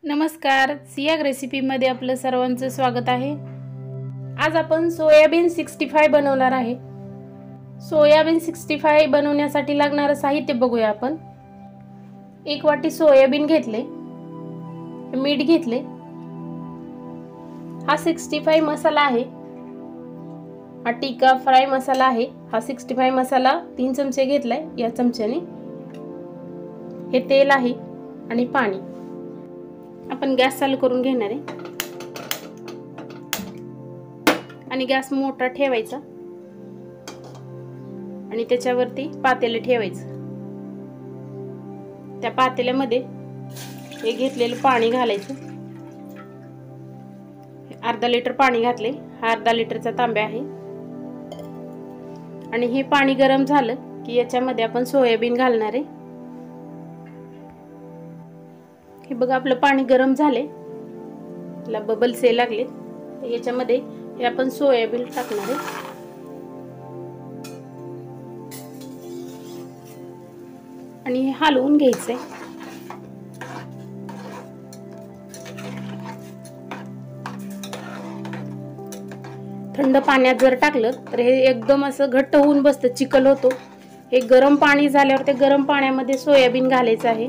नमस्कार, सियाग रेसिपीमध्ये आपलं सर्वांचं स्वागत आहे। आज आपण सोयाबीन 65 बनवणार आहे। सोयाबीन 65 बनवण्यासाठी लागणारे साहित्य बघूया आपण। 1 वाटी सोयाबीन घेतले, मीठ घेतले, हा 65 मसाला आहे, हा टिक्का फ्राय मसाला आहे। हा 65 मसाला 3 चमचे घेतलाय या चमच्याने। हे तेल आहे आणि पाणी। आपण गॅस चालू करून घेणार आहे आणि गॅस मोठा ठेवायचा आणि त्याच्यावरती पातेले ठेवायचं। त्या पातेल्यामध्ये हे घेतलेलं पाणी घालायचं। अर्धा लिटर पाणी घातले, हा अर्धा लिटरचा तांब्या आहे। आणि हे पाणी गरम झालं की याच्यामध्ये आपण सोयाबीन घालणार आहे। हे बघा आपलं पाणी गरम झाले, त्याला बबल्स यायला लागले, तर याच्यामध्ये हे आपण सोयाबीन टाकणार आहे आणि हे हलवून घ्यायचंय। थंड पाण्यात जर टाकलं तर हे एकदम असं घट्ट होऊन बसतं, चिकल होतो। हे गरम पाणी झाल्यावर ते गरम पाण्यामध्ये सोयाबीन घालायचं आहे।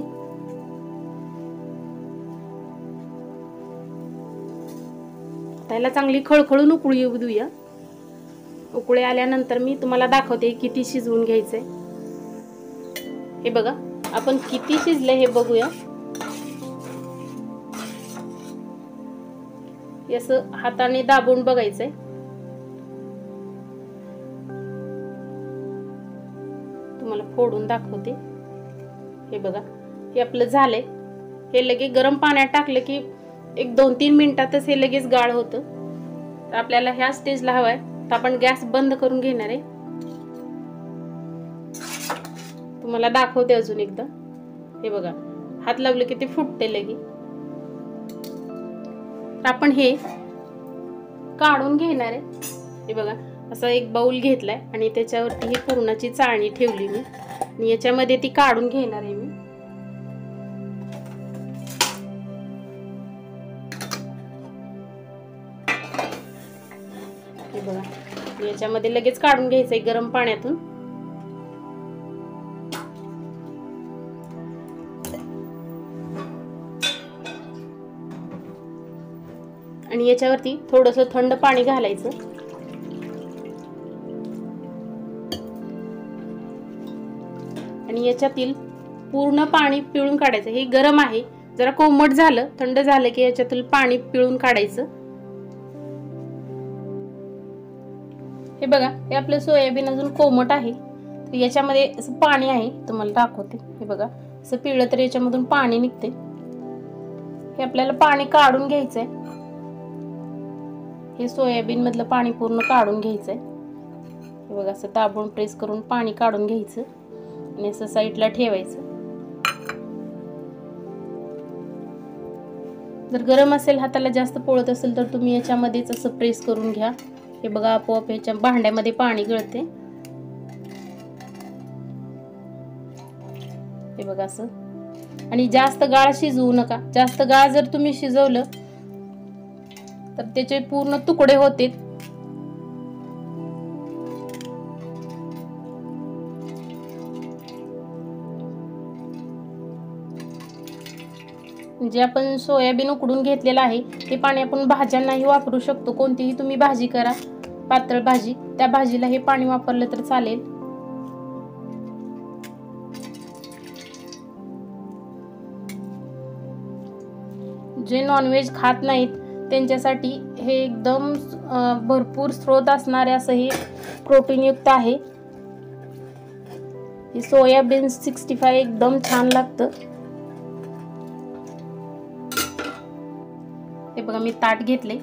त्याला चांगली खळखळून उकळी येऊ देऊया। उकळी आल्यानंतर मी तुम्हाला दाखवते किती शिजवून घ्यायचंय। हे बघा आपण किती शिजले हे बघूया। असं हाताने दाबून बघायचंय। तुम्हाला फोडून दाखवते। हे बघा हे आपलं झालंय। हे लगेच गरम पाण्यात टाकलं की 1-2-3 मिनिटातच हे लगेच गाळ होतं। तर आपल्याला ह्या स्टेजला हवाय तर आपण गॅस बंद करून घेणार आहे। तुम्हाला दाखवते अजून एकदा। हे बघा हात लावले की ते फुटते लगे। तर आपण हे काढून घेणार आहे। हे बघा असा एक बाउल घेतलाय आणि त्याच्यावरती ही पुरणाची चाळणी ठेवली मी आणि याच्यामध्ये ती काढून घेणार आहे मी। हे बघा याच्यामध्ये लगेच काढून घ्यायचंय गरम पाण्यातून। आणि याच्यावरती थोडंसं थंड पाणी घालायचं आणि याच्यातील पूर्ण पाणी पिळून काढायचं। हे गरम आहे, जरा कोमट झालं, थंड झालं की याच्यातील पाणी पिळून काढायचं। हे बघा हे आपलं सोयाबीन अजून कोमट आहे, तर याच्यामध्ये असं पाणी आहे, तुम्हाला दाखवते। हे बघा असं पिळलं तर याच्यामधून पाणी निघते। हे आपल्याला पाणी काढून घ्यायचंय। हे सोयाबीन मधलं पाणी पूर्ण काढून घ्यायचंय। हे बघा असं दाबून प्रेस करून पाणी काढून घ्यायचं आणि असं साईडला ठेवायचं। जर गरम असेल, हाताला जास्त पोळत असेल तर तुम्ही याच्यामध्येच असं प्रेस करून घ्या। हे बघा आपोआप ह्याच्या भांड्यामध्ये पाणी गळते। हे बघा असं। आणि जास्त गाळ शिजवू नका। जास्त गाळ जर तुम्ही शिजवलं तर त्याचे पूर्ण तुकडे होते। जे आपण सोयाबीन उकडून घेतलेलं आहे ते पाणी आपण भाज्यांनाही वापरू शकतो। कोणतीही तुम्ही भाजी करा, पातळ भाजी, त्या भाजीला हे पाणी वापरलं तर चालेल। जे नॉनव्हेज खात नाहीत त्यांच्यासाठी हे एकदम भरपूर स्रोत असणारे असं हे प्रोटीनयुक्त आहे। हे सोयाबीन 65 एकदम छान लागतं। हे बघा मी ताट घेतले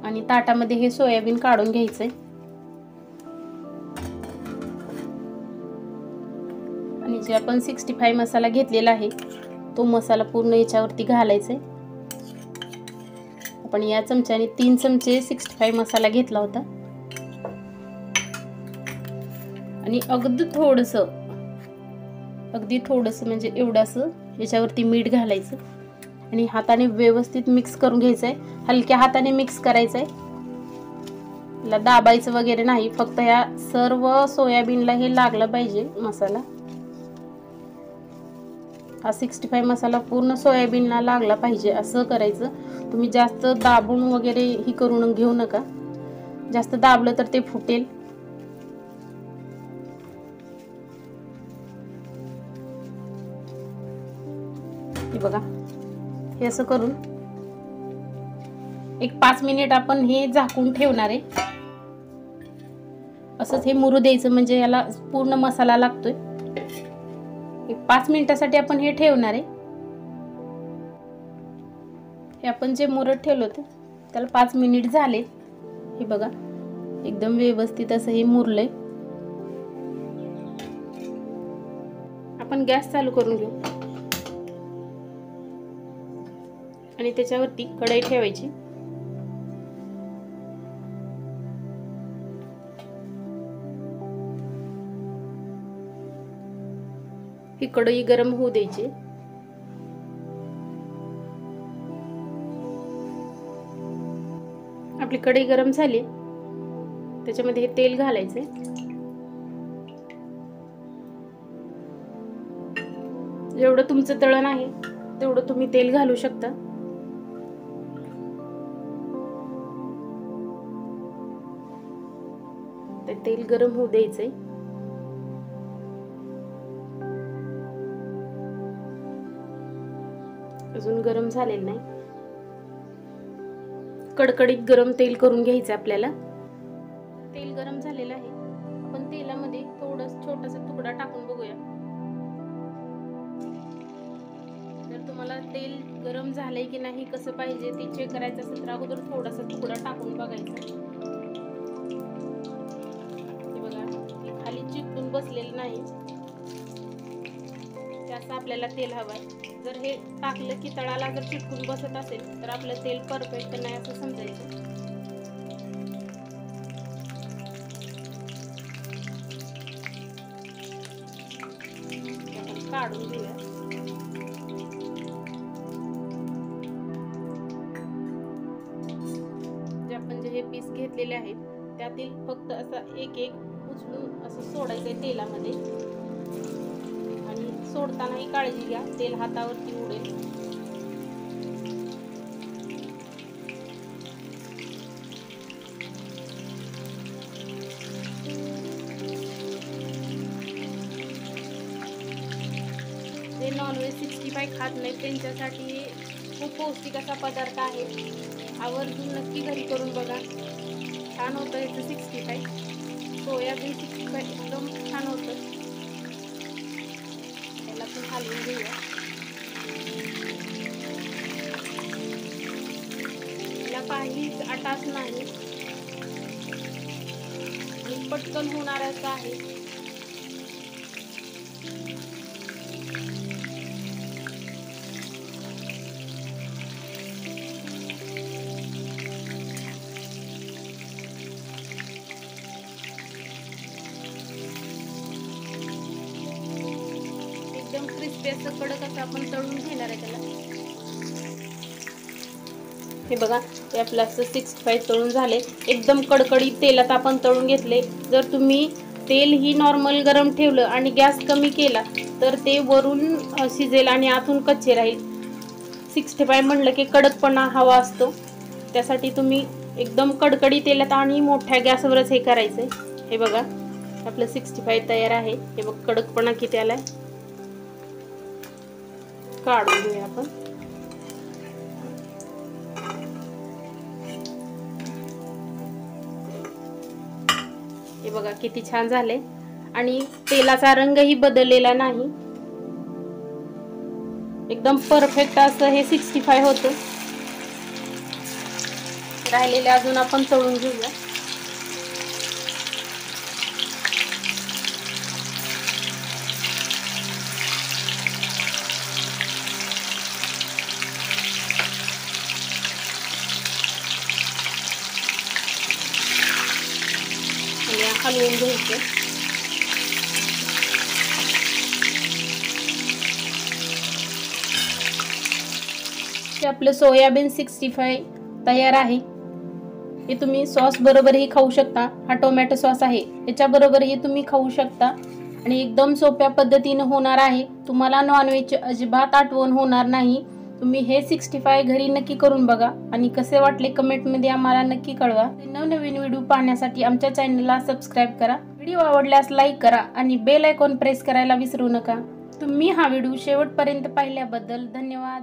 आणि ताटामध्ये हे सोयाबीन काढून घ्यायचंय आणि जे आपण 65 मसाला घेतलेला आहे तो मसाला पूर्ण याच्यावरती घालायचा आहे। आपण या चमच्याने 3 चमचे 65 मसाला घेतला होता आणि अगदी थोडंसं म्हणजे एवढंसं याच्यावरती मीठ घालायचं आणि हाताने व्यवस्थित मिक्स करून घ्यायचं आहे. हलक्या हाताने मिक्स करायचं आहे, याला दाबायचं वगैरे नाही. फक्त ह्या सर्व सोयाबीनला हे लागलं पाहिजे मसाला. हा 65 मसाला पूर्ण सोयाबीनला लागला पाहिजे असं करायचं. तुम्ही जास्त दाबून वगैरे ही करून घेऊ नका, जास्त दाबलं तर ते फुटेल. हे बघा, हे असं करून एक 5 मिनिट आपण हे झाकून ठेवणार आहे. असंच हे मुरू द्यायचं, म्हणजे याला पूर्ण मसाला लागतोय. एक 5 मिनिटासाठी आपण हे ठेवणार आहे. हे आपण जे मुरत ठेवलं होतं त्याला 5 मिनिट झाले. हे बघा, एकदम व्यवस्थित असं हे मुरलंय. आपण गॅस चालू करून घेऊ आणि त्याच्यावरती कढई ठेवायची. ही कढई गरम होऊ द्यायची. आपली कढई गरम झाली, त्याच्यामध्ये हे तेल घालायचे. जेवढं तुमचं तळण आहे तेवढं तुम्ही तेल घालू शकता. ते तेल गरम होऊ द्यायचंय. अजून गरम झालेलं नाही. कडकडीत गरम तेल करून घ्यायचं आपल्याला. तेल गरम झालेलं आहे. आपण तेलामध्ये थोडं छोटासा तुकडा टाकून बघूया. जर तुम्हाला तेल गरम झालंय की नाही कसं पाहिजे ते चेक करायचं असेल तर अगोदर थोडासा तुकडा टाकून बघायचा. हे बघा, हे खाली चिकटून बसलेलं नाही, जास्त आपल्याला तेल हवंय. जर हे टाकलं की तळाला जर चिटकून बसत असेल तर आपलं तेल परफेक्ट नाही असं समजायचं. आपण काढून घेऊया. जे आपण हे पीस घेतलेले आहेत त्यातील फक्त असं एक एक उचलून असं सोडायचंय तेलामध्ये. सोडतानाही काळजी घ्या, तेल हातावरती उडेल. जे नॉनव्हेज 65 खात नाही त्यांच्यासाठी खूप पौष्टिक असा पदार्थ आहे. आवर्जून नक्की घरी करून बघा. छान होतं याचं 65. सोयाबीन 65 एकदम छान होतं. हलवून घेऊया. याला काहीच आटास नाही आणि पटकन होणार असं आहे. एकदम क्रिस्पी असं कडक असं आपण तळून घेणार आहे त्याला. हे बघा, हे आपलं असं 65 तळून झाले. एकदम कडकडीत तेलात आपण तळून घेतले. जर तुम्ही तेल ही नॉर्मल गरम ठेवलं आणि गॅस कमी केला तर ते वरून शिजेल आणि आतून कच्चे राहील. 65 म्हणलं की कडकपणा हवा असतो, त्यासाठी तुम्ही एकदम कडकडीत तेलात आणि मोठ्या गॅसवरच हे करायचंय. हे बघा, आपलं 65 तयार आहे. हे बघ, कडकपणा किती आलाय. काढून घेऊया आपण. हे बघा किती छान झाले आणि तेलाचा रंगही बदललेला नाही. एकदम परफेक्ट असं हे 65 होतं. राहिलेले अजून आपण तळून घेऊया. हलवून घ्यायचं. हे आपलं सोयाबीन 65 तयार आहे। हे तुम्ही सॉस बरोबरही खाऊ शकता। हा टोमॅटो सॉस आहे, याच्या बरोबरही तुम्ही खाऊ शकता आणि एकदम सोप्या पद्धतीने होणार आहे। तुम्हाला नॉनव्हेजची अजिबात आठवण होणार नाही। तुम्ही हे 65 घरी नक्की करून बघा आणि कसे वाटले कमेंटमध्ये आम्हाला नक्की कळवा। नवनवीन व्हिडिओ पाहण्यासाठी आमच्या चॅनलला सबस्क्राईब करा। व्हिडिओ आवडल्यास लाईक करा आणि बेल आयकॉन प्रेस करायला विसरू नका। तुम्ही हा व्हिडिओ शेवटपर्यंत पाहिल्याबद्दल धन्यवाद।